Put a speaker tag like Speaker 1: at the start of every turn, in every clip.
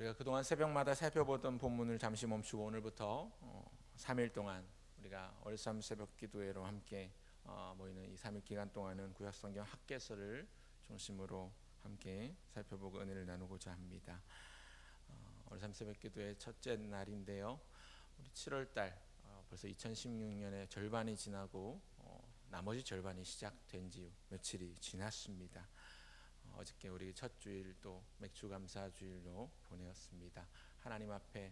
Speaker 1: 우리가 그동안 새벽마다 살펴보던 본문을 잠시 멈추고 오늘부터 3일 동안 우리가 월삼 새벽 기도회로 함께 모이는 이 3일 기간 동안은 구약성경 학개서를 중심으로 함께 살펴보고 은혜를 나누고자 합니다. 월삼 새벽 기도회 첫째 날인데요. 우리 7월달 벌써 2016년의 절반이 지나고 나머지 절반이 시작된 지 며칠이 지났습니다. 어저께 우리 첫 주일 또 맥주 감사 주일로 보내었습니다. 하나님 앞에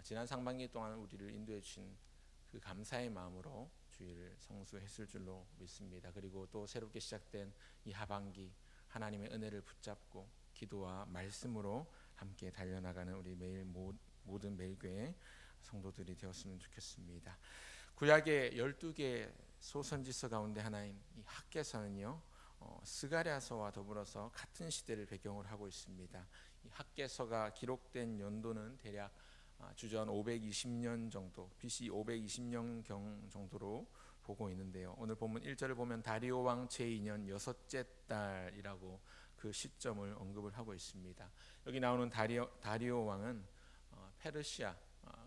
Speaker 1: 지난 상반기 동안 우리를 인도해 주신 그 감사의 마음으로 주일을 성수했을 줄로 믿습니다. 그리고 또 새롭게 시작된 이 하반기 하나님의 은혜를 붙잡고 기도와 말씀으로 함께 달려나가는 우리 모든 매일교회 성도들이 되었으면 좋겠습니다. 구약의 12개 소선지서 가운데 하나인 이 학개서는요, 스가랴서와 더불어서 같은 시대를 배경으로 하고 있습니다. 이 학개서가 기록된 연도는 대략 주전 520년 정도, BC 520년경 정도로 보고 있는데요. 오늘 본문 1절을 보면 다리오 왕 제2년 여섯째 달이라고 그 시점을 언급을 하고 있습니다. 여기 나오는 다리오 왕은 페르시아,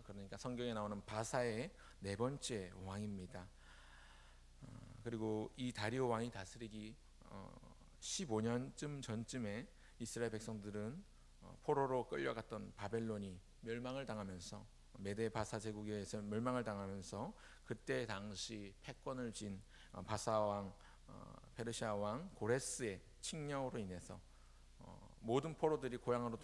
Speaker 1: 그러니까 성경에 나오는 바사의 네 번째 왕입니다. 그리고 이 다리오 왕이 다스리기 15년쯤 전쯤에 이스라엘 백성들은 포로로 끌려갔던 바벨론이 멸망을 당하면서 메데 바사 제국에 의해서 멸망을 당하면서 그때 당시 패권을 쥔 바사 왕 페르시아 왕 고레스의 칙령으로 인해서 모든 포로들이 고향으로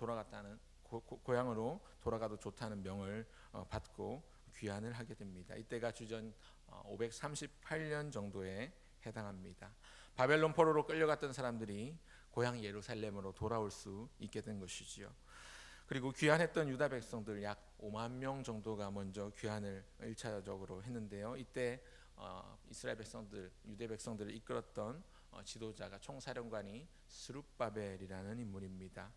Speaker 1: 돌아가도 좋다는 명을 받고 귀환을 하게 됩니다. 이때가 주전 538년 정도에 해당합니다. 바벨론 포로로 끌려갔던 사람들이 고향 예루살렘으로 돌아올 수 있게 된 것이지요. 그리고 귀환했던 유다 백성들 약 5만 명 정도가 먼저 귀환을 1차적으로 했는데요. 이때 이스라엘 백성들, 유대 백성들을 이끌었던 지도자가 총사령관이 스룹바벨이라는 인물입니다.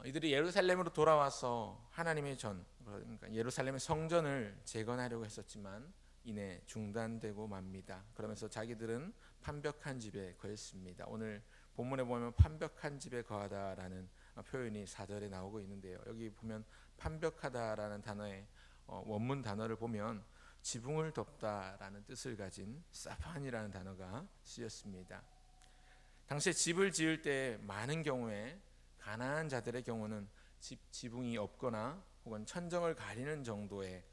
Speaker 1: 이들이 예루살렘으로 돌아와서 하나님의 그러니까 예루살렘의 성전을 재건하려고 했었지만 이내 중단되고 맙니다. 그러면서 자기들은 판벽한 집에 거했습니다. 오늘 본문에 보면 판벽한 집에 거하다라는 표현이 4절에 나오고 있는데요. 여기 보면 판벽하다라는 단어의 원문 단어를 보면 지붕을 덮다라는 뜻을 가진 사판이라는 단어가 쓰였습니다. 당시에 집을 지을 때 많은 경우에 가난한 자들의 경우는 지붕이 없거나 혹은 천정을 가리는 정도의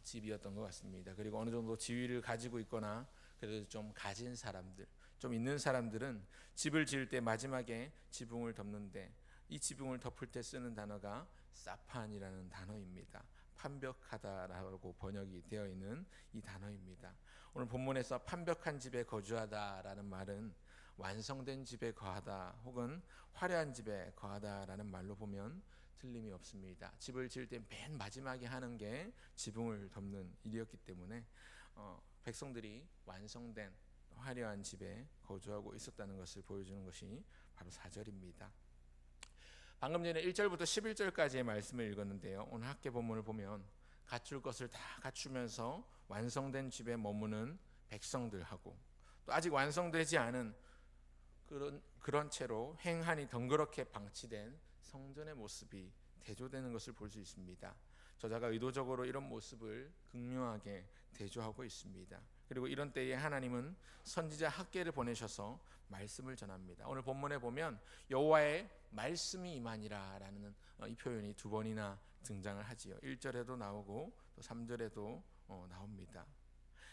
Speaker 1: 집이었던 것 같습니다. 그리고 어느 정도 지위를 가지고 있거나 그래도 좀 가진 사람들, 좀 있는 사람들은 집을 지을 때 마지막에 지붕을 덮는데 이 지붕을 덮을 때 쓰는 단어가 사판이라는 단어입니다. 판벽하다라고 번역이 되어 있는 이 단어입니다. 오늘 본문에서 판벽한 집에 거주하다라는 말은 완성된 집에 거하다 혹은 화려한 집에 거하다라는 말로 보면 틀림이 없습니다. 집을 지을 때 맨 마지막에 하는 게 지붕을 덮는 일이었기 때문에 백성들이 완성된 화려한 집에 거주하고 있었다는 것을 보여주는 것이 바로 4절입니다. 방금 전에 1절부터 11절까지의 말씀을 읽었는데요. 오늘 학계 본문을 보면 갖출 것을 다 갖추면서 완성된 집에 머무는 백성들하고 또 아직 완성되지 않은 그런 채로 횡하니 덩그렇게 방치된 성전의 모습이 대조되는 것을 볼 수 있습니다. 저자가 의도적으로 이런 모습을 극명하게 대조하고 있습니다. 그리고 이런 때에 하나님은 선지자 학개를 보내셔서 말씀을 전합니다. 오늘 본문에 보면 여호와의 말씀이 임하니라라는 이 표현이 두 번이나 등장을 하지요. 1절에도 나오고 또 3절에도 나옵니다.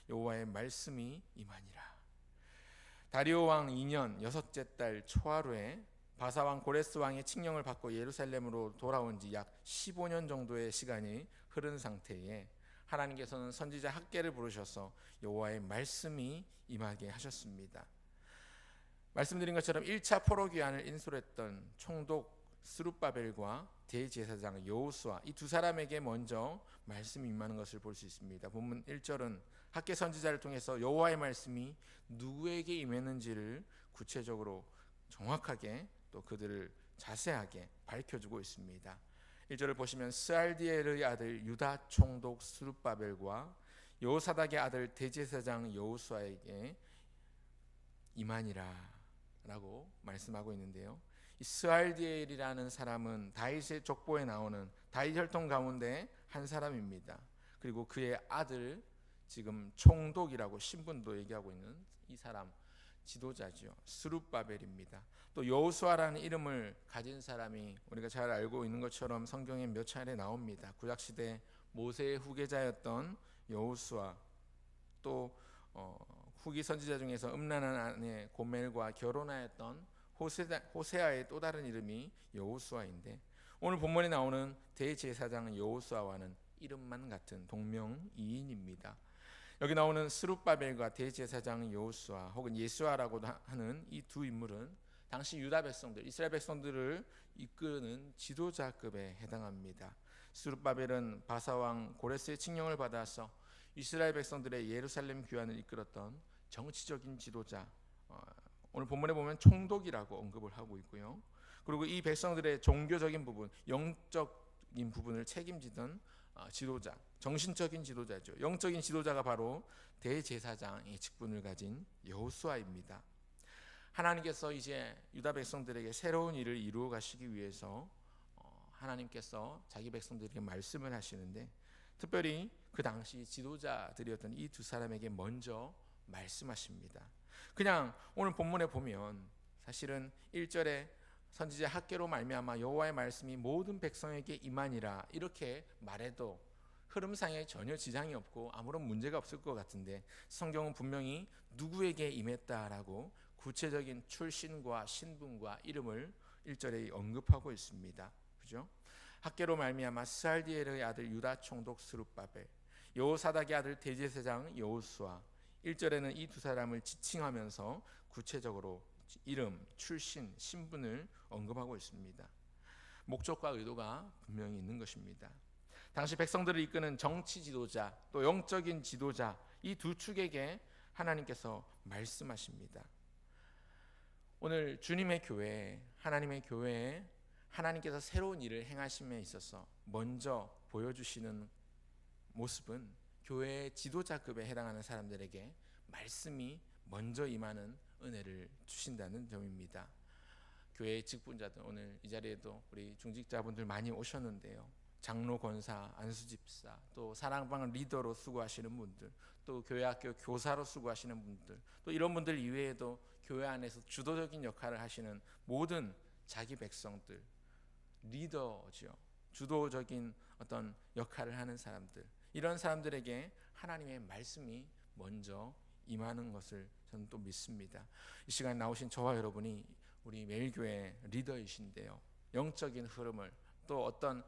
Speaker 1: 여호와의 말씀이 임하니라. 다리오 왕 2년 여섯째 달 초하루에 바사 왕 고레스 왕의 칙령을 받고 예루살렘으로 돌아온 지 약 15년 정도의 시간이 흐른 상태에 하나님께서는 선지자 학개를 부르셔서 여호와의 말씀이 임하게 하셨습니다. 말씀드린 것처럼 1차 포로 귀환을 인솔했던 총독 스룹바벨과 대제사장 여호수아 이 두 사람에게 먼저 말씀이 임하는 것을 볼 수 있습니다. 본문 1절은 학개 선지자를 통해서 여호와의 말씀이 누구에게 임했는지를 구체적으로 정확하게 또 그들을 자세하게 밝혀주고 있습니다. 1절을 보시면 스알디엘의 아들 유다 총독 스룹바벨과 여호사닥의 아들 대제사장 여호수아에게 임하니라 라고 말씀하고 있는데요. 이 스알디엘이라는 사람은 다윗의 족보에 나오는 다윗 혈통 가운데 한 사람입니다. 그리고 그의 아들, 지금 총독이라고 신분도 얘기하고 있는 이 사람 지도자죠. 스룹바벨입니다. 또 여호수아라는 이름을 가진 사람이 우리가 잘 알고 있는 것처럼 성경에 몇 차례 나옵니다. 구약 시대 모세의 후계자였던 여호수아, 또 후기 선지자 중에서 음란한 아내 고멜과 결혼하였던 호세아의 또 다른 이름이 여호수아인데, 오늘 본문에 나오는 대제사장 여호수아와는 이름만 같은 동명이인입니다. 여기 나오는 스룹바벨과 대제사장 여호수아 혹은 예수아라고도 하는 이 두 인물은 당시 유다 백성들, 이스라엘 백성들을 이끄는 지도자급에 해당합니다. 스룹바벨은 바사왕 고레스의 칙령을 받아서 이스라엘 백성들의 예루살렘 귀환을 이끌었던 정치적인 지도자, 오늘 본문에 보면 총독이라고 언급을 하고 있고요. 그리고 이 백성들의 종교적인 부분, 영적인 부분을 책임지던 지도자, 정신적인 지도자죠. 영적인 지도자가 바로 대제사장의 직분을 가진 여호수아입니다. 하나님께서 이제 유다 백성들에게 새로운 일을 이루어 가시기 위해서 하나님께서 자기 백성들에게 말씀을 하시는데, 특별히 그 당시 지도자들이었던 이 두 사람에게 먼저 말씀하십니다. 그냥 오늘 본문에 보면 사실은 1절에 선지자 학개로 말미암아 여호와의 말씀이 모든 백성에게 임하니라 이렇게 말해도 흐름상에 전혀 지장이 없고 아무런 문제가 없을 것 같은데, 성경은 분명히 누구에게 임했다라고 구체적인 출신과 신분과 이름을 1절에 언급하고 있습니다. 그죠? 학개로 말미암아 스알디엘의 아들 유다 총독 스룹바벨, 여호사닥의 아들 대제사장 여호수아. 1절에는 이 두 사람을 지칭하면서 구체적으로 이름, 출신, 신분을 언급하고 있습니다. 목적과 의도가 분명히 있는 것입니다. 당시 백성들을 이끄는 정치 지도자, 또 영적인 지도자, 이 두 축에게 하나님께서 말씀하십니다. 오늘 주님의 교회, 하나님의 교회에 하나님께서 새로운 일을 행하심에 있어서 먼저 보여주시는 모습은 교회의 지도자급에 해당하는 사람들에게 말씀이 먼저 임하는 은혜를 주신다는 점입니다. 교회의 직분자들, 오늘 이 자리에도 우리 중직자분들 많이 오셨는데요. 장로, 권사, 안수집사, 또 사랑방 리더로 수고하시는 분들, 또 교회학교 교사로 수고하시는 분들, 또 이런 분들 이외에도 교회 안에서 주도적인 역할을 하시는 모든 자기 백성들, 리더죠. 주도적인 어떤 역할을 하는 사람들, 이런 사람들에게 하나님의 말씀이 먼저 임하는 것을 저는 또 믿습니다. 이 시간에 나오신 저와 여러분이 우리 매일교회 리더이신데요, 영적인 흐름을 또 어떤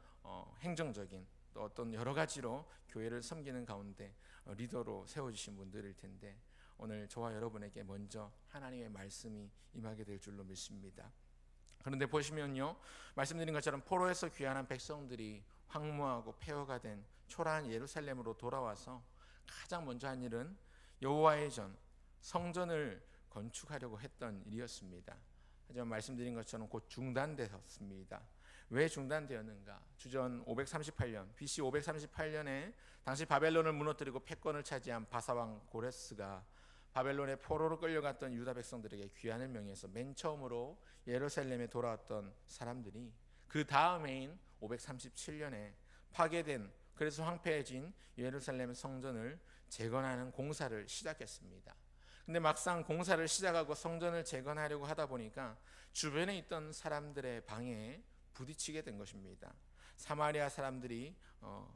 Speaker 1: 행정적인 또 어떤 여러 가지로 교회를 섬기는 가운데 리더로 세워주신 분들일 텐데, 오늘 저와 여러분에게 먼저 하나님의 말씀이 임하게 될 줄로 믿습니다. 그런데 보시면요, 말씀드린 것처럼 포로에서 귀환한 백성들이 황무하고 폐허가 된 초라한 예루살렘으로 돌아와서 가장 먼저 한 일은 여호와의 전, 성전을 건축하려고 했던 일이었습니다. 하지만 말씀드린 것처럼 곧 중단되었습니다. 왜 중단되었는가? 주전 538년, BC 538년에 당시 바벨론을 무너뜨리고 패권을 차지한 바사왕 고레스가 바벨론의 포로로 끌려갔던 유다 백성들에게 귀환을 명해서 맨 처음으로 예루살렘에 돌아왔던 사람들이 그 다음해인 537년에 파괴된, 그래서 황폐해진 예루살렘 성전을 재건하는 공사를 시작했습니다. 근데 막상 공사를 시작하고 성전을 재건하려고 하다 보니까 주변에 있던 사람들의 방해에 부딪히게 된 것입니다. 사마리아 사람들이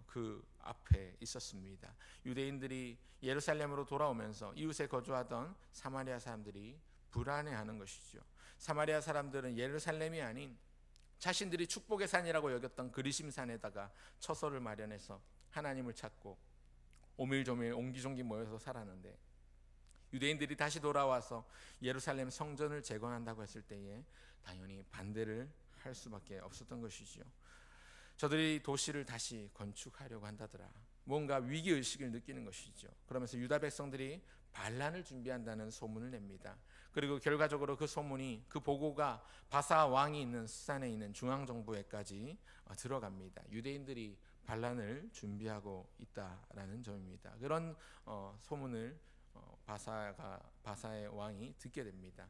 Speaker 1: 그 앞에 있었습니다. 유대인들이 예루살렘으로 돌아오면서 이웃에 거주하던 사마리아 사람들이 불안해하는 것이죠. 사마리아 사람들은 예루살렘이 아닌 자신들이 축복의 산이라고 여겼던 그리심산에다가 처소를 마련해서 하나님을 찾고 오밀조밀 옹기종기 모여서 살았는데, 유대인들이 다시 돌아와서 예루살렘 성전을 재건한다고 했을 때에 당연히 반대를 할 수밖에 없었던 것이죠. 저들이 도시를 다시 건축하려고 한다더라, 뭔가 위기의식을 느끼는 것이죠. 그러면서 유다 백성들이 반란을 준비한다는 소문을 냅니다. 그리고 결과적으로 그 소문이, 그 보고가 바사 왕이 있는 수산에 있는 중앙정부에까지 들어갑니다. 유대인들이 반란을 준비하고 있다라는 점입니다. 그런 소문을 바사의 왕이 듣게 됩니다.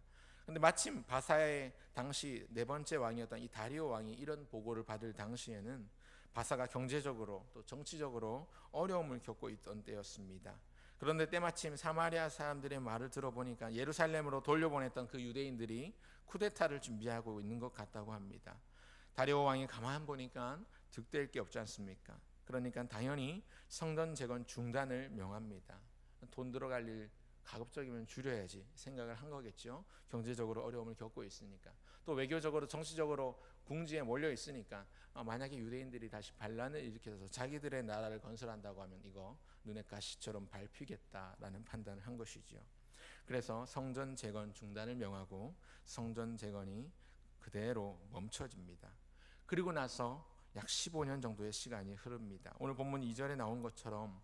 Speaker 1: 근데 마침 바사의 당시 네 번째 왕이었던 이 다리오 왕이 이런 보고를 받을 당시에는 바사가 경제적으로 또 정치적으로 어려움을 겪고 있던 때였습니다. 그런데 때마침 사마리아 사람들의 말을 들어보니까 예루살렘으로 돌려보냈던 그 유대인들이 쿠데타를 준비하고 있는 것 같다고 합니다. 다리오 왕이 가만 보니까 득될 게 없지 않습니까? 그러니까 당연히 성전 재건 중단을 명합니다. 돈 들어갈 일 가급적이면 줄여야지 생각을 한 거겠죠. 경제적으로 어려움을 겪고 있으니까, 또 외교적으로 정치적으로 궁지에 몰려 있으니까 만약에 유대인들이 다시 반란을 일으켜서 자기들의 나라를 건설한다고 하면 이거 눈의 가시처럼 밟히겠다라는 판단을 한 것이지요. 그래서 성전 재건 중단을 명하고 성전 재건이 그대로 멈춰집니다. 그리고 나서 약 15년 정도의 시간이 흐릅니다. 오늘 본문 2절에 나온 것처럼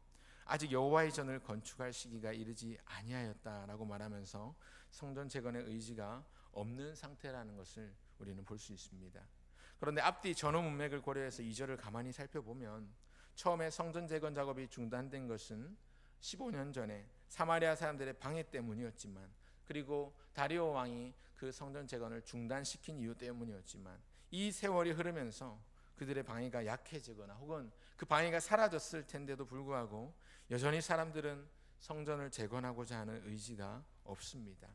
Speaker 1: 아직 여호와의 전을 건축할 시기가 이르지 아니하였다라고 말하면서 성전 재건의 의지가 없는 상태라는 것을 우리는 볼 수 있습니다. 그런데 앞뒤 전후 문맥을 고려해서 2절을 가만히 살펴보면 처음에 성전 재건 작업이 중단된 것은 15년 전에 사마리아 사람들의 방해 때문이었지만, 그리고 다리오 왕이 그 성전 재건을 중단시킨 이유 때문이었지만, 이 세월이 흐르면서 그들의 방해가 약해지거나 혹은 그 방해가 사라졌을 텐데도 불구하고 여전히 사람들은 성전을 재건하고자 하는 의지가 없습니다.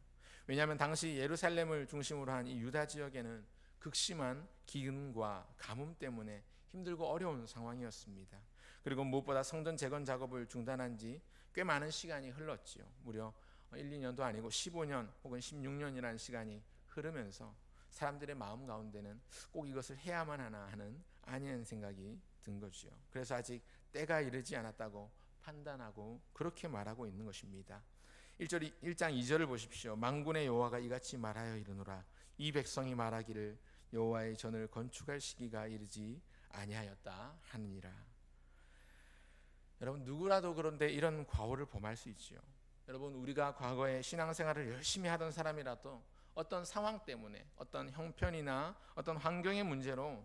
Speaker 1: 왜냐하면 당시 예루살렘을 중심으로 한 이 유다 지역에는 극심한 기근과 가뭄 때문에 힘들고 어려운 상황이었습니다. 그리고 무엇보다 성전 재건 작업을 중단한 지 꽤 많은 시간이 흘렀지요. 무려 1, 2년도 아니고 15년 혹은 16년이라는 시간이 흐르면서 사람들의 마음 가운데는 꼭 이것을 해야만 하나 하는 아니한 생각이 든 거지요. 그래서 아직 때가 이르지 않았다고 판단하고 그렇게 말하고 있는 것입니다. 1장 2절을 보십시오. 만군의 여호와가 이같이 말하여 이르노라. 이 백성이 말하기를 여호와의 전을 건축할 시기가 이르지 아니하였다 하느니라. 여러분, 누구라도 그런데 이런 과오를 범할 수 있지요. 여러분, 우리가 과거에 신앙생활을 열심히 하던 사람이라도 어떤 상황 때문에, 어떤 형편이나 어떤 환경의 문제로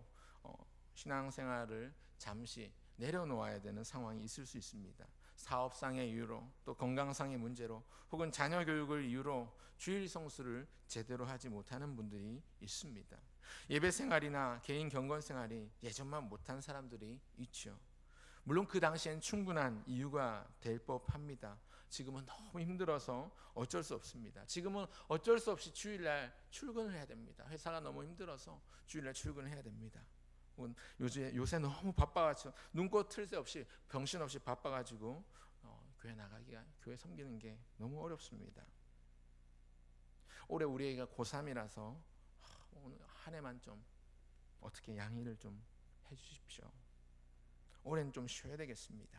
Speaker 1: 신앙생활을 잠시 내려놓아야 되는 상황이 있을 수 있습니다. 사업상의 이유로, 또 건강상의 문제로, 혹은 자녀 교육을 이유로 주일 성수를 제대로 하지 못하는 분들이 있습니다. 예배 생활이나 개인 경건 생활이 예전만 못한 사람들이 있죠. 물론 그 당시엔 충분한 이유가 될 법합니다. 지금은 너무 힘들어서 어쩔 수 없습니다. 지금은 어쩔 수 없이 주일날 출근을 해야 됩니다. 회사가 너무 힘들어서 주일날 출근을 해야 됩니다. 요새 너무 바빠가지고 눈꽃 틀 새 없이 병신없이 바빠가지고 교회 나가기가, 교회 섬기는 게 너무 어렵습니다. 올해 우리 애가 고3이라서 오늘 한 해만 좀 어떻게 양해를 좀 해주십시오. 올해는 좀 쉬어야 되겠습니다.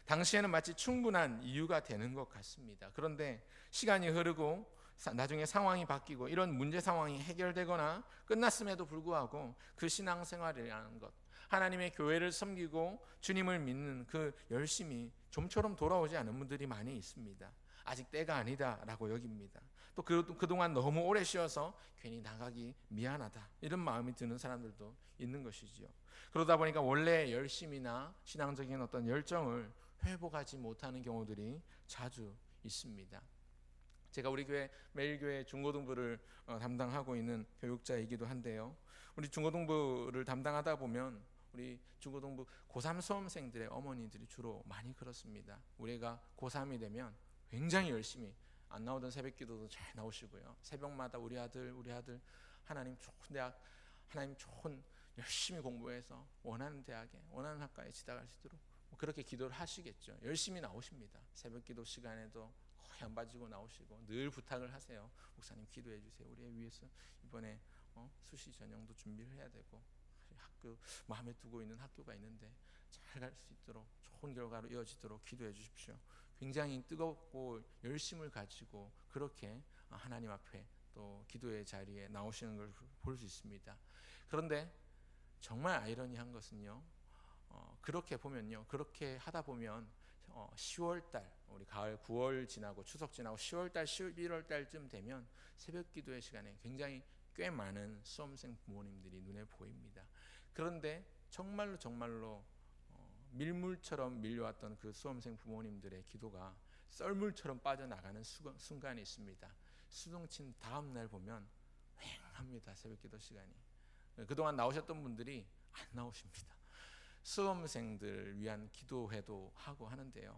Speaker 1: 당시에는 마치 충분한 이유가 되는 것 같습니다. 그런데 시간이 흐르고 나중에 상황이 바뀌고 이런 문제 상황이 해결되거나 끝났음에도 불구하고 그 신앙생활이라는 것, 하나님의 교회를 섬기고 주님을 믿는 그 열심이 좀처럼 돌아오지 않은 분들이 많이 있습니다. 아직 때가 아니다라고 여깁니다. 또 그동안 너무 오래 쉬어서 괜히 나가기 미안하다 이런 마음이 드는 사람들도 있는 것이지요. 그러다 보니까 원래 열심이나 신앙적인 어떤 열정을 회복하지 못하는 경우들이 자주 있습니다. 제가 우리 교회 매일교회 중고등부를 담당하고 있는 교육자이기도 한데요. 우리 중고등부를 담당하다 보면 우리 중고등부 고3 수험생들의 어머니들이 주로 많이 그렇습니다. 우리가 고3이 되면 굉장히 열심히, 안 나오던 새벽기도도 잘 나오시고요. 새벽마다 우리 아들 하나님 좋은 대학, 하나님 좋은 열심히 공부해서 원하는 대학에, 원하는 학과에 지도할 수 있도록 그렇게 기도를 하시겠죠. 열심히 나오십니다. 새벽기도 시간에도 거의 안 빠지고 나오시고 늘 부탁을 하세요. 목사님 기도해 주세요. 우리 위해서 이번에 수시 전형도 준비를 해야 되고 학교 마음에 두고 있는 학교가 있는데 잘 갈 수 있도록 좋은 결과로 이어지도록 기도해 주십시오. 굉장히 뜨겁고 열심을 가지고 그렇게 하나님 앞에 또 기도의 자리에 나오시는 걸 볼 수 있습니다. 그런데 정말 아이러니한 것은요, 그렇게 보면요, 그렇게 하다 보면 10월달, 우리 가을 9월 지나고 추석 지나고 10월달 11월달쯤 되면 새벽기도의 시간에 굉장히 꽤 많은 수험생 부모님들이 눈에 보입니다. 그런데 정말로 밀물처럼 밀려왔던 그 수험생 부모님들의 기도가 썰물처럼 빠져나가는 순간이 있습니다. 수능 친 다음 날 보면 휑합니다. 새벽기도 시간이. 그동안 나오셨던 분들이 안 나오십니다. 수험생들 위한 기도회도 하고 하는데요.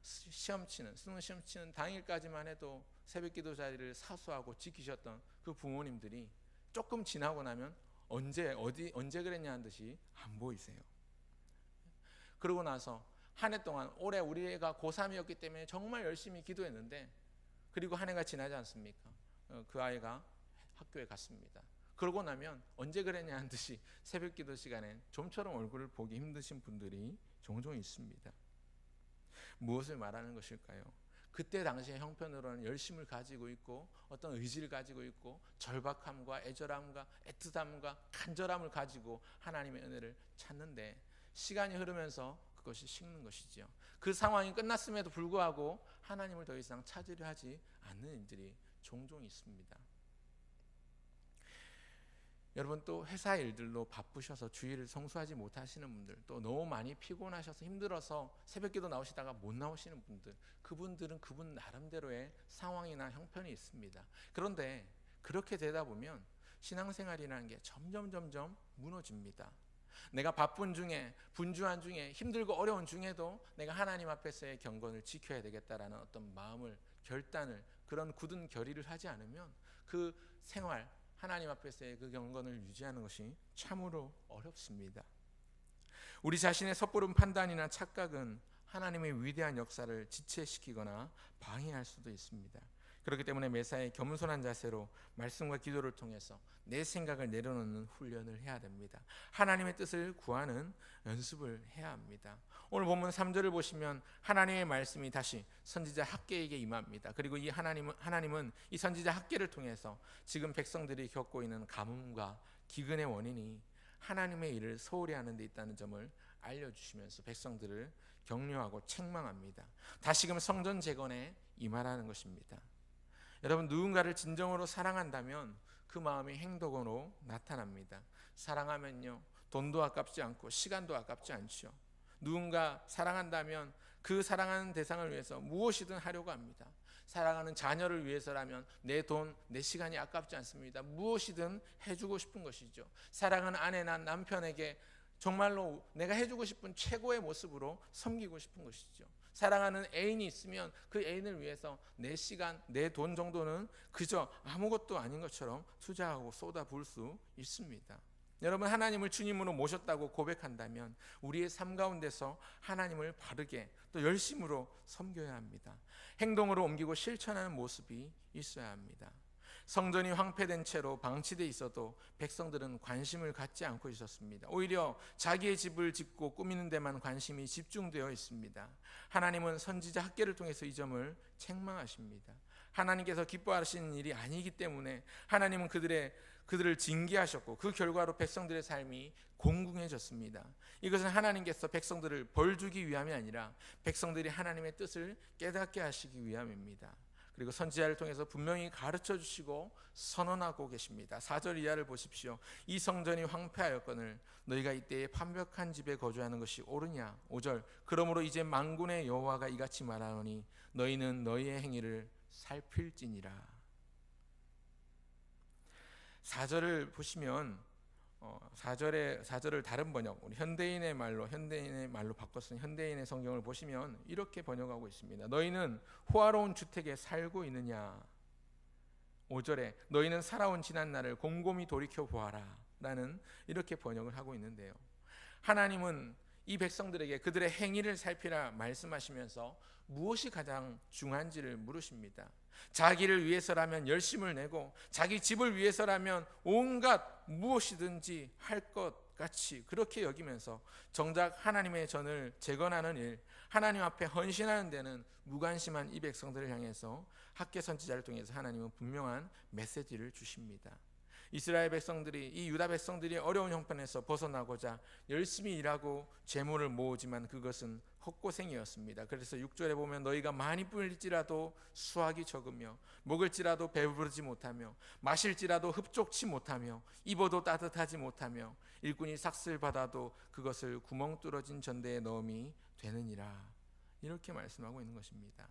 Speaker 1: 수능 시험 치는 당일까지만 해도 새벽기도 자리를 사수하고 지키셨던 그 부모님들이 조금 지나고 나면 언제 그랬냐는 듯이 안 보이세요. 그러고 나서 한 해 동안 올해 우리 애가 고3이었기 때문에 정말 열심히 기도했는데, 그리고 한 해가 지나지 않습니까? 그 아이가 학교에 갔습니다. 그러고 나면 언제 그랬냐는 듯이 새벽기도 시간에 좀처럼 얼굴을 보기 힘드신 분들이 종종 있습니다. 무엇을 말하는 것일까요? 그때 당시에 형편으로는 열심을 가지고 있고 어떤 의지를 가지고 있고 절박함과 애절함과 애틋함과 간절함을 가지고 하나님의 은혜를 찾는데, 시간이 흐르면서 그것이 식는 것이지요. 그 상황이 끝났음에도 불구하고 하나님을 더 이상 찾으려 하지 않는 일들이 종종 있습니다. 여러분, 또 회사 일들로 바쁘셔서 주일을 성수하지 못하시는 분들, 또 너무 많이 피곤하셔서 힘들어서 새벽기도 나오시다가 못 나오시는 분들, 그분들은 그분 나름대로의 상황이나 형편이 있습니다. 그런데 그렇게 되다 보면 신앙생활이라는 게 점점 무너집니다. 내가 바쁜 중에, 분주한 중에, 힘들고 어려운 중에도 내가 하나님 앞에서의 경건을 지켜야 되겠다라는 어떤 마음을, 결단을, 그런 굳은 결의를 하지 않으면 그 생활, 하나님 앞에서의 그 경건을 유지하는 것이 참으로 어렵습니다. 우리 자신의 섣부른 판단이나 착각은 하나님의 위대한 역사를 지체시키거나 방해할 수도 있습니다. 그렇기 때문에 매사에 겸손한 자세로 말씀과 기도를 통해서 내 생각을 내려놓는 훈련을 해야 됩니다. 하나님의 뜻을 구하는 연습을 해야 합니다. 오늘 본문 3절을 보시면 하나님의 말씀이 다시 선지자 학개에게 임합니다. 그리고 이 하나님은 이 선지자 학개를 통해서 지금 백성들이 겪고 있는 가뭄과 기근의 원인이 하나님의 일을 소홀히 하는 데 있다는 점을 알려주시면서 백성들을 격려하고 책망합니다. 다시금 성전 재건에 임하라는 것입니다. 여러분, 누군가를 진정으로 사랑한다면 그 마음이 행동으로 나타납니다. 사랑하면요, 돈도 아깝지 않고 시간도 아깝지 않죠. 누군가 사랑한다면 그 사랑하는 대상을 위해서 무엇이든 하려고 합니다. 사랑하는 자녀를 위해서라면 내 돈, 내 시간이 아깝지 않습니다. 무엇이든 해주고 싶은 것이죠. 사랑하는 아내나 남편에게 정말로 내가 해주고 싶은 최고의 모습으로 섬기고 싶은 것이죠. 사랑하는 애인이 있으면 그 애인을 위해서 내 시간, 내 돈 정도는 그저 아무것도 아닌 것처럼 투자하고 쏟아부을 수 있습니다. 여러분, 하나님을 주님으로 모셨다고 고백한다면 우리의 삶 가운데서 하나님을 바르게 또 열심으로 섬겨야 합니다. 행동으로 옮기고 실천하는 모습이 있어야 합니다. 성전이 황폐된 채로 방치되어 있어도 백성들은 관심을 갖지 않고 있었습니다. 오히려 자기의 집을 짓고 꾸미는 데만 관심이 집중되어 있습니다. 하나님은 선지자 학개를 통해서 이 점을 책망하십니다. 하나님께서 기뻐하시는 일이 아니기 때문에 하나님은 그들을 징계하셨고 그 결과로 백성들의 삶이 공궁해졌습니다. 이것은 하나님께서 백성들을 벌주기 위함이 아니라 백성들이 하나님의 뜻을 깨닫게 하시기 위함입니다. 그리고 선지자를 통해서 분명히 가르쳐 주시고 선언하고 계십니다. 4절 이하를 보십시오. 이 성전이 황폐하였거늘 너희가 이때에 완벽한 집에 거주하는 것이 옳으냐. 5절 그러므로 이제 만군의 여호와가 이같이 말하노니 너희는 너희의 행위를 살필지니라. 4절을 보시면 4절을 다른 번역, 우리 현대인의 말로 바꿨으니 현대인의 성경을 보시면 이렇게 번역하고 있습니다. 너희는 호화로운 주택에 살고 있느냐. 5절에 너희는 살아온 지난 날을 곰곰이 돌이켜 보아라 라는 이렇게 번역을 하고 있는데요. 하나님은 이 백성들에게 그들의 행위를 살피라 말씀하시면서 무엇이 가장 중요한지를 물으십니다. 자기를 위해서라면 열심을 내고 자기 집을 위해서라면 온갖 무엇이든지 할 것 같이 그렇게 여기면서 정작 하나님의 전을 재건하는 일, 하나님 앞에 헌신하는 데는 무관심한 이 백성들을 향해서 학개 선지자를 통해서 하나님은 분명한 메시지를 주십니다. 이스라엘 백성들이, 이 유다 백성들이 어려운 형편에서 벗어나고자 열심히 일하고 재물을 모으지만 그것은 헛고생이었습니다. 그래서 6절에 보면 너희가 많이 뿌릴지라도 수확이 적으며 먹을지라도 배부르지 못하며 마실지라도 흡족치 못하며 입어도 따뜻하지 못하며 일꾼이 삭슬 받아도 그것을 구멍 뚫어진 전대에 넣음이 되느니라. 이렇게 말씀하고 있는 것입니다.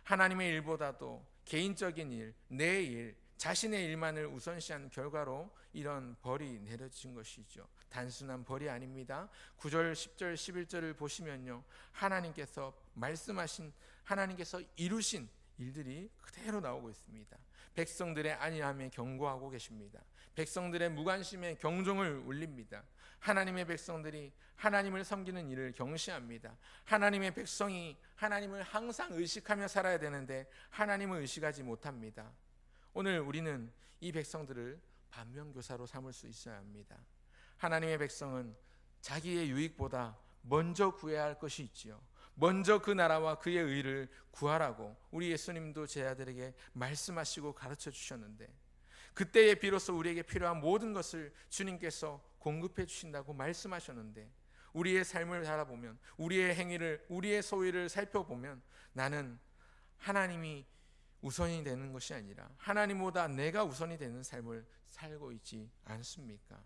Speaker 1: 하나님의 일보다도 개인적인 일, 내 일, 자신의 일만을 우선시한 결과로 이런 벌이 내려진 것이죠. 단순한 벌이 아닙니다. 9절, 10절, 11절을 보시면요, 하나님께서 말씀하신, 하나님께서 이루신 일들이 그대로 나오고 있습니다. 백성들의 안일함에 경고하고 계십니다. 백성들의 무관심에 경종을 울립니다. 하나님의 백성들이 하나님을 섬기는 일을 경시합니다. 하나님의 백성이 하나님을 항상 의식하며 살아야 되는데 하나님을 의식하지 못합니다. 오늘 우리는 이 백성들을 반면교사로 삼을 수 있어야 합니다. 하나님의 백성은 자기의 유익보다 먼저 구해야 할 것이 있지요. 먼저 그 나라와 그의 의를 구하라고 우리 예수님도 제 아들에게 말씀하시고 가르쳐 주셨는데, 그때에 비로소 우리에게 필요한 모든 것을 주님께서 공급해 주신다고 말씀하셨는데, 우리의 삶을 바라보면, 우리의 행위를, 우리의 소위를 살펴보면 나는 하나님이 우선이 되는 것이 아니라 하나님보다 내가 우선이 되는 삶을 살고 있지 않습니까?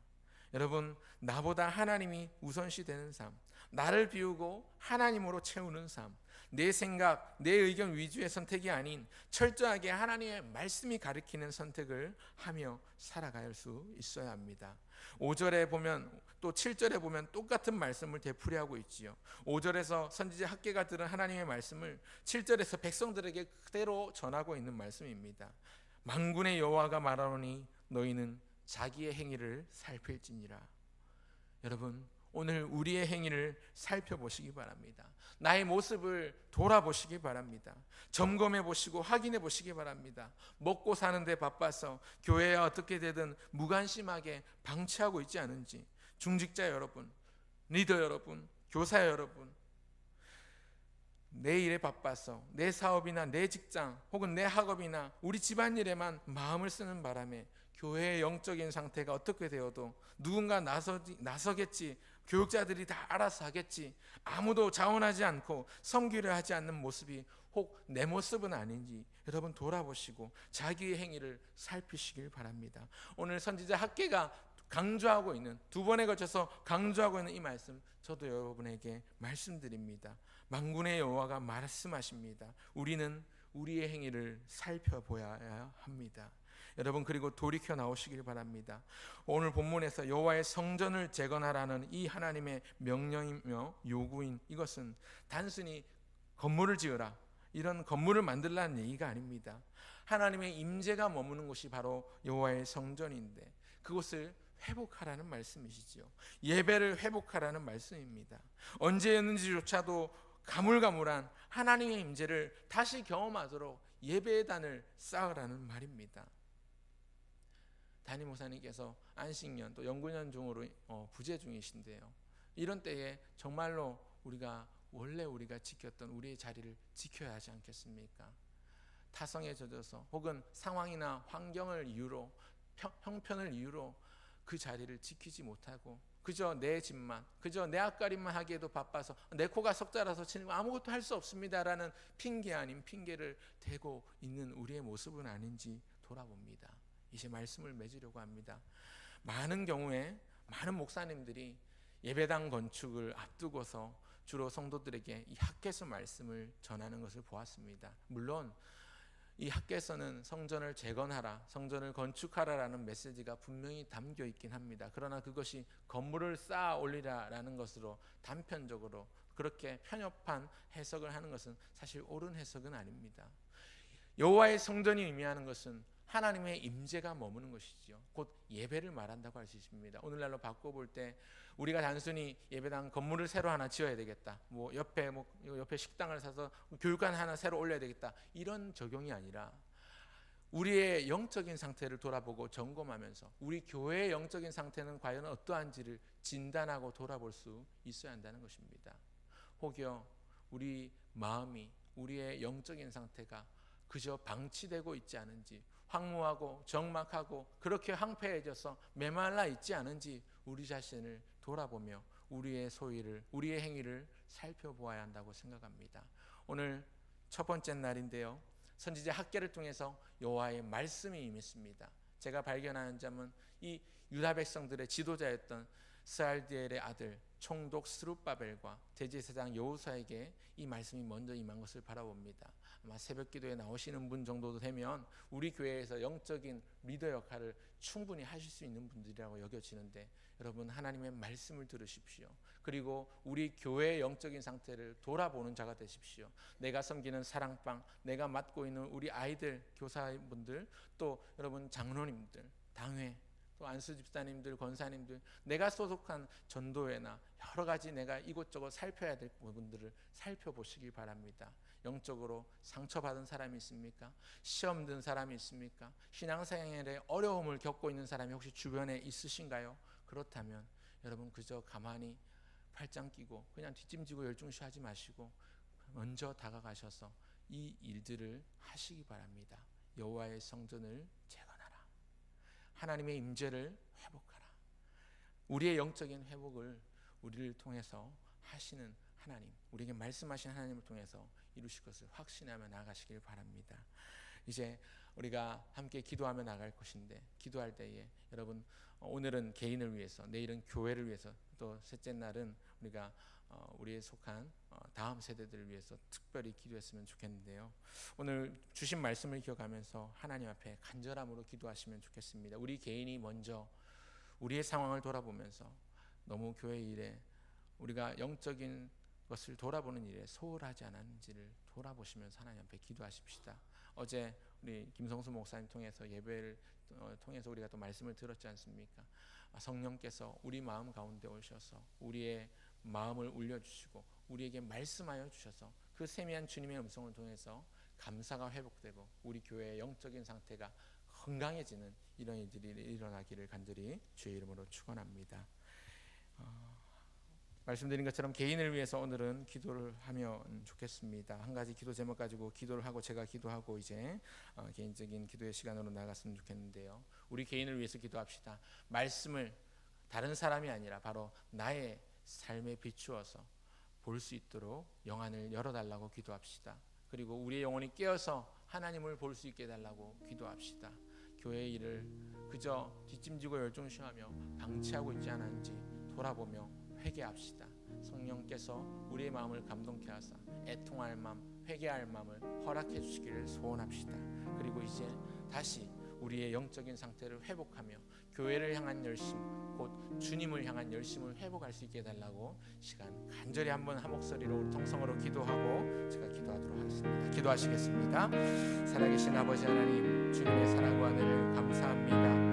Speaker 1: 여러분, 나보다 하나님이 우선시 되는 삶, 나를 비우고 하나님으로 채우는 삶, 내 생각, 내 의견 위주의 선택이 아닌 철저하게 하나님의 말씀이 가리키는 선택을 하며 살아갈 수 있어야 합니다. 5절에 보면, 또 7절에 보면 똑같은 말씀을 되풀이하고 있지요. 5절에서 선지자 학개가 들은 하나님의 말씀을 7절에서 백성들에게 그대로 전하고 있는 말씀입니다. 만군의 여호와가 말하노니 너희는 자기의 행위를 살필지니라. 여러분, 오늘 우리의 행위를 살펴보시기 바랍니다. 나의 모습을 돌아보시기 바랍니다. 점검해 보시고 확인해 보시기 바랍니다. 먹고 사는데 바빠서 교회에 어떻게 되든 무관심하게 방치하고 있지 않은지, 중직자 여러분, 리더 여러분, 교사 여러분, 내 일에 바빠서 내 사업이나 내 직장 혹은 내 학업이나 우리 집안일에만 마음을 쓰는 바람에 교회의 영적인 상태가 어떻게 되어도 누군가 나서겠지, 교육자들이 다 알아서 하겠지, 아무도 자원하지 않고 섬기려 하지 않는 모습이 혹 내 모습은 아닌지 여러분 돌아보시고 자기의 행위를 살피시길 바랍니다. 오늘 선지자 학개가 강조하고 있는, 두 번에 걸쳐서 강조하고 있는 이 말씀, 저도 여러분에게 말씀드립니다. 만군의 여호와가 말씀하십니다. 우리는 우리의 행위를 살펴보아야 합니다. 여러분, 그리고 돌이켜 나오시길 바랍니다. 오늘 본문에서 여호와의 성전을 재건하라는 이 하나님의 명령이며 요구인 이것은 단순히 건물을 지으라, 이런 건물을 만들라는 얘기가 아닙니다. 하나님의 임재가 머무는 곳이 바로 여호와의 성전인데 그곳을 회복하라는 말씀이시죠. 예배를 회복하라는 말씀입니다. 언제였는지조차도 가물가물한 하나님의 임재를 다시 경험하도록 예배의 단을 쌓으라는 말입니다. 담임 목사님께서 안식년 또 연구년 중으로 부재 중이신데요, 이런 때에 정말로 우리가 지켰던 우리의 자리를 지켜야 하지 않겠습니까? 타성에 젖어서 혹은 상황이나 환경을 이유로, 형편을 이유로 그 자리를 지키지 못하고 그저 내 집만, 그저 내 앞가림만 하기에도 바빠서 내 코가 석자라서 치는 거 아무것도 할 수 없습니다라는 핑계 아닌 핑계를 대고 있는 우리의 모습은 아닌지 돌아봅니다. 이제 말씀을 맺으려고 합니다. 많은 경우에 많은 목사님들이 예배당 건축을 앞두고서 주로 성도들에게 이 학개서 말씀을 전하는 것을 보았습니다. 물론 이 학개서는 성전을 재건하라, 성전을 건축하라라는 메시지가 분명히 담겨 있긴 합니다. 그러나 그것이 건물을 쌓아 올리라라는 것으로 단편적으로 그렇게 편협한 해석을 하는 것은 사실 옳은 해석은 아닙니다. 여호와의 성전이 의미하는 것은 하나님의 임재가 머무는 것이죠. 곧 예배를 말한다고 할 수 있습니다. 오늘날로 바꿔볼 때 우리가 단순히 예배당 건물을 새로 하나 지어야 되겠다, 옆에 식당을 사서 교육관 하나 새로 올려야 되겠다, 이런 적용이 아니라 우리의 영적인 상태를 돌아보고 점검하면서 우리 교회의 영적인 상태는 과연 어떠한지를 진단하고 돌아볼 수 있어야 한다는 것입니다. 혹여 우리 마음이, 우리의 영적인 상태가 그저 방치되고 있지 않은지, 황무하고 적막하고 그렇게 황폐해져서 메말라 있지 않은지 우리 자신을 돌아보며 우리의 소위를, 우리의 행위를 살펴보아야 한다고 생각합니다. 오늘 첫 번째 날인데요, 선지자 학개를 통해서 여호와의 말씀이 임했습니다. 제가 발견하는 점은 이 유다 백성들의 지도자였던 스알디엘의 아들 총독 스룹바벨과 대제사장 여호수아에게 이 말씀이 먼저 임한 것을 바라봅니다. 아마 새벽 기도에 나오시는 분 정도도 되면 우리 교회에서 영적인 리더 역할을 충분히 하실 수 있는 분들이라고 여겨지는데, 여러분 하나님의 말씀을 들으십시오. 그리고 우리 교회의 영적인 상태를 돌아보는 자가 되십시오. 내가 섬기는 사랑방, 내가 맡고 있는 우리 아이들, 교사분들, 또 여러분 장로님들, 당회, 또 안수 집사님들, 권사님들, 내가 소속한 전도회나 여러 가지 내가 이곳저곳 살펴야 될 부분들을 살펴보시기 바랍니다. 영적으로 상처받은 사람이 있습니까? 시험 든 사람이 있습니까? 신앙생활에 어려움을 겪고 있는 사람이 혹시 주변에 있으신가요? 그렇다면 여러분 그저 가만히 팔짱 끼고 그냥 뒷짐지고 열중시하지 마시고 먼저 다가가셔서 이 일들을 하시기 바랍니다. 여호와의 성전을 재건하라. 하나님의 임재를 회복하라. 우리의 영적인 회복을 우리를 통해서 하시는 하나님, 우리에게 말씀하신 하나님을 통해서 이루실 것을 확신하며 나가시길 바랍니다. 이제 우리가 함께 기도하며 나갈 것인데, 기도할 때에 여러분 오늘은 개인을 위해서, 내일은 교회를 위해서, 또 셋째 날은 우리가 우리에 속한 다음 세대들을 위해서 특별히 기도했으면 좋겠는데요. 오늘 주신 말씀을 기억하면서 하나님 앞에 간절함으로 기도하시면 좋겠습니다. 우리 개인이 먼저 우리의 상황을 돌아보면서 너무 교회 일에, 우리가 영적인 것을 돌아보는 일에 소홀하지 않았는지를 돌아보시면서 하나님 앞에 기도하십시다. 어제 우리 김성수 목사님 통해서 예배를 통해서 우리가 또 말씀을 들었지 않습니까? 성령께서 우리 마음 가운데 오셔서 우리의 마음을 울려주시고 우리에게 말씀하여 주셔서 그 세미한 주님의 음성을 통해서 감사가 회복되고 우리 교회의 영적인 상태가 건강해지는 이런 일들이 일어나기를 간절히 주의 이름으로 축원합니다. 말씀드린 것처럼 개인을 위해서 오늘은 기도를 하면 좋겠습니다. 한 가지 기도 제목 가지고 기도를 하고 제가 기도하고 이제 개인적인 기도의 시간으로 나갔으면 좋겠는데요. 우리 개인을 위해서 기도합시다. 말씀을 다른 사람이 아니라 바로 나의 삶에 비추어서 볼 수 있도록 영안을 열어달라고 기도합시다. 그리고 우리의 영혼이 깨어서 하나님을 볼 수 있게 해달라고 기도합시다. 교회의 일을 그저 뒷짐지고 열중시하며 방치하고 있지 않은지 돌아보며 회개합시다. 성령께서 우리의 마음을 감동케 하사 애통할 마음, 회개할 마음을 허락해 주시기를 소원합시다. 그리고 이제 다시 우리의 영적인 상태를 회복하며 교회를 향한 열심, 곧 주님을 향한 열심을 회복할 수 있게 해달라고 시간 간절히 한번 한 목소리로 통성으로 기도하고 제가 기도하도록 하겠습니다. 기도하시겠습니다. 살아계신 아버지 하나님, 주님의 사랑과 은혜를 감사합니다.